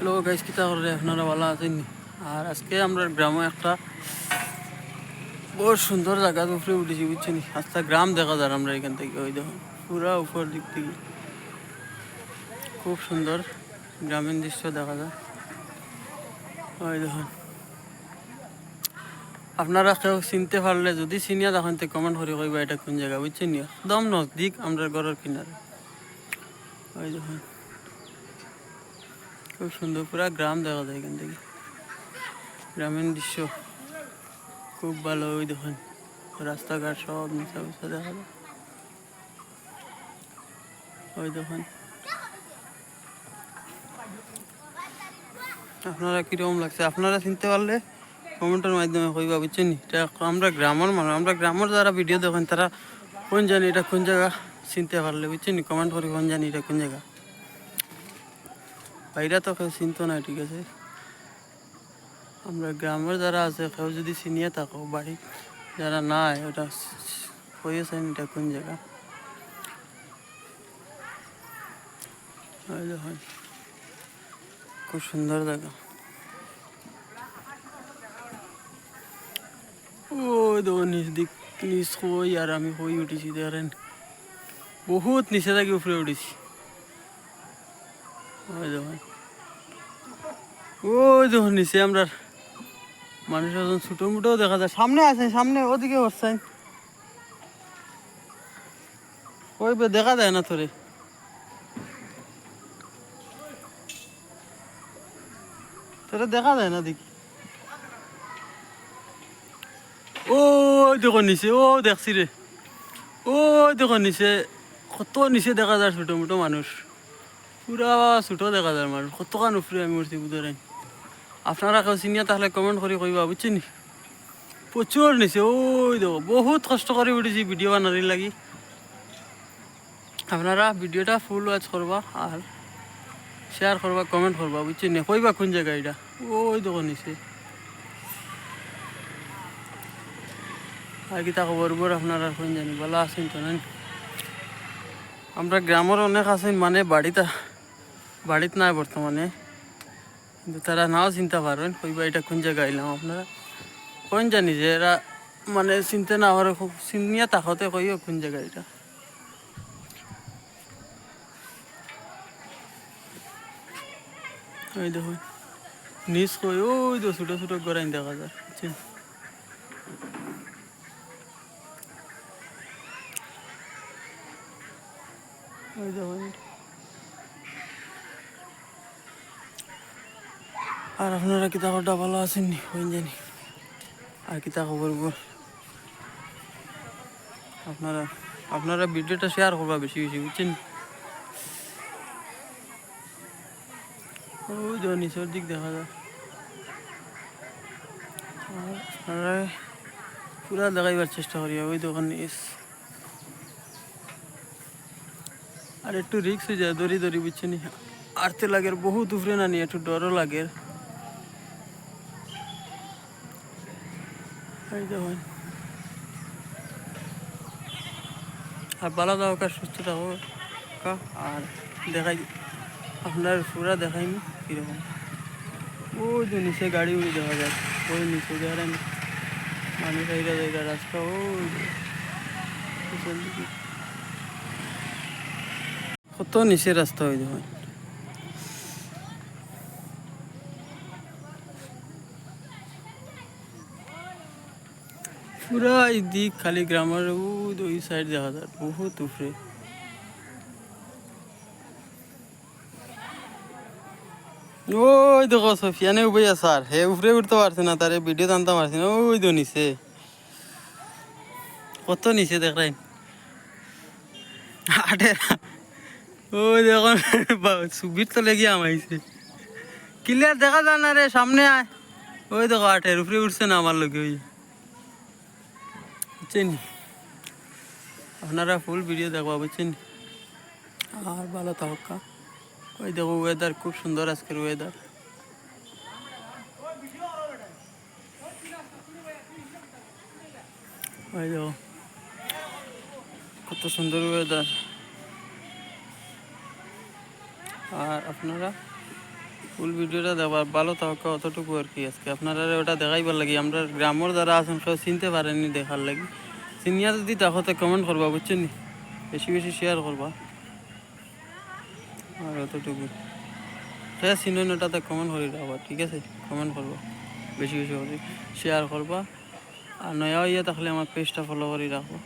Hello guys, কিতা করে আপনারা ভালো আছেন? আর আজকে আমরা গ্রামে একটা বহুত সুন্দর জায়গার উপরে উঠেছি, বুঝছেন? আস্তা গ্রাম দেখা যায় আমরা এখান থেকে। ওই দেখুন পুরা উপর দিক থেকে খুব সুন্দর গ্রামীণ দৃশ্য দেখা যায়। ওই দেখুন, আপনারা কেউ চিনতে পারলে, যদি চিনিয়া তখন তো কমেন্ট করে কইবা এটা কোন জায়গা, বুঝছেন? একদম নজদিক আমরা ঘরের কিনারে। ওই দেখুন খুব সুন্দর পুরা গ্রাম দেখা যায় এখান থেকে, গ্রামীণ দৃশ্য খুব ভালো। ওই দেখুন রাস্তাঘাট সব নিচা উঁচা দেখা যায়। ওই দেখুন আপনারা কীরকম লাগছে, আপনারা চিনতে পারলে কমেন্টের মাধ্যমে কইবা, বুঝছেন? এটা আমরা গ্রামের মানুষ, আমরা গ্রামের যারা ভিডিও দেখেন তারা কোন জানি এটা কোন জায়গা চিনতে পারলে, বুঝছেন? কমেন্ট করি কোন জানি এটা কোন জায়গা। বাইরা তো কেউ চিনতো না, ঠিক আছে? আমরা গ্রামের যারা আছে কেউ যদি চিনিয়ে থাকো, বাড়ি যারা নাই ওটা কইয়েছেন এটা কোন জায়গা। ওই দেখুন খুব সুন্দর জায়গা। ওই দেখুন নিচ দিক, নিচ কই আর আমি কই উঠেছি দেখেন, বহুত নিচে থাকি উপরে উঠেছি। ওই দেখুন, ওই দেখুন নিচে আমরা মানুষ এখন ছোটো মোটো দেখা যায়। সামনে আছে, সামনে ওদিকে বসছেন, ওই দেখা যায় না তোরে, তোরে দেখা যায় না দেখি। ও দেখো নিচে, ও দেখছি রে, ও দেখো নিচে, কত নিচে দেখা যায় ছোটো মোটো মানুষ, পুরা ছোটো দেখা যায় মানুষ, কতখান উপরে আমি উঠছি বুধরাই। আপনারা কেউ চিনিয়া তাহলে কমেন্ট করে কইবা, বুঝছেন? প্রচুর নিচে, ওই দেখো বহুত কষ্ট করে উঠেছি ভিডিও বানানোর লাগি। আপনারা ভিডিওটা ফুল ওয়াচ করবা আর শেয়ার করবা, কমেন্ট করবা, বুঝছেন? কইবা কোন জায়গা এটা। ওই দেখো নিচে আর কিতা খবর আপনারা কোন জানি ভালো আছেন তো? না, আমরা গ্রামের অনেক আছেন, মানে বাড়িতে নাই বর্তমানে, কিন্তু তারা নাও চিনতে পারেন, কইবা এটা কোন জায়গা আইলাম। আপনারা কোন জানি যে এরা মানে চিনতে না পারে, খুব চিনিয়া তাকতে কইও কোন জায়গা এটা। ওই দেখুন নিচ কই, ওই তো ছোটো ছোটো গড়াইন দেখা যায়, বুঝছেন? ওই দেখুন, আর আপনারা কিতা খবরটা ভালো আছেন নি কোন জানি, আর কিতা খবর আপনারা আপনারা ভিডিওটা শেয়ার করবা বেশি বেশি, বুঝছেন? ওই তো নিচের দিক দেখা যায়। আর আপনারা পুরা দেখাইবার চেষ্টা করি। ওই দোকান আর একটু রিক্স হয়ে যায়, দড়ি দড়ি, বুঝছেন? আরতে লাগে বহুত উপরে না নিয়ে, একটু ডরও লাগে। এই দেখুন, আর ভালো থাকা সুস্থ থাকো, আর দেখাই আপনার পুরা দেখাইনি কীরকম। ওই যে নিচে গাড়ি উড়ে দেখা যায়, ওই নিচে দেখেন মানুষ এইটা জায়গা রাস্তা, ওই পিছন দিকে কত নিচে রাস্তা। ওই দেখুন পুরা এই দিক খালি গ্রামের, ওই সাইড দেখা যায় বহুত উপরে। ওই দেখো সফিয়ানে উঠে আসার, হে উপরে উঠতে পারছে না, তারে ভিডিও টানতে পারছে না। ওই তো নিচে, কত নিচে দেখলেন আটে। ওই দেখুন সুবির তো লেগে আমাইছে, ক্লিয়ার দেখা যায় না রে, সামনে আয়। ওই দেখো আটের উপরে উঠছে না আমার লোকে। ওই বুঝছেন, আপনারা ফুল ভিডিও দেখবা, বুঝছেন? আর ভালো থাকা। ওই দেখো ওয়েদার খুব সুন্দর আজকের ওয়েদার। ওই দেখো কত সুন্দর ওয়েদার। আর আপনারা ফুল ভিডিওটা দেখার ভালো থাকা অতটুকু আর কি। আজকে আপনারা ওটা দেখাইবার লাগি, আমরা গ্রামের যারা আছেন কেউ চিনতে পারেননি দেখার লাগি। সিনিয়র যদি দেখো তো কমেন্ট করবা, বুঝছেন নি? বেশি বেশি শেয়ার করবা। আর অতটুকু হ্যাঁ চিনুন ওটাতে কমেন্ট করে রাখবা, ঠিক আছে? কমেন্ট করবা, বেশি বেশি করে শেয়ার করবা। আর নয়া ইয়ে থাকলে আমার পেজটা ফলো করে রাখবা।